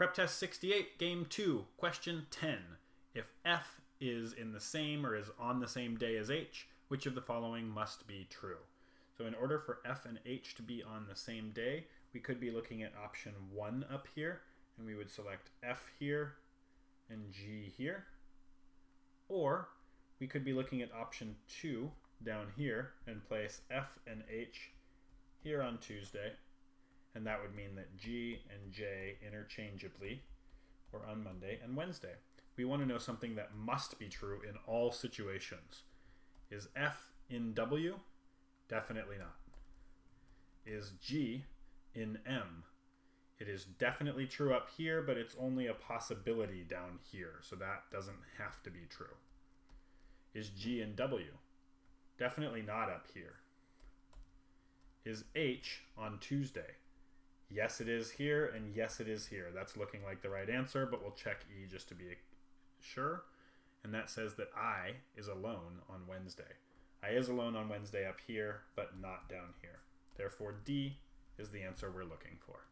Prep Test 68, Game 2, Question 10. If F is in the same or is on the same day as H, which of the following must be true? So in order for F and H to be on the same day, we could be looking at option 1 up here, and we would select F here and G here. Or we could be looking at option 2 down here and place F and H here on Tuesday, and that would mean that G and J interchangeably or on Monday and Wednesday. We want to know something that must be true in all situations. Is F in W? Definitely not. Is G in M? It is definitely true up here, but it's only a possibility down here, so that doesn't have to be true. Is G in W? Definitely not up here. Is H on Tuesday? Yes, it is here, and yes, it is here. That's looking like the right answer, but we'll check E just to be sure. And that says that I is alone on Wednesday. I is alone on Wednesday up here, but not down here. Therefore, D is the answer we're looking for.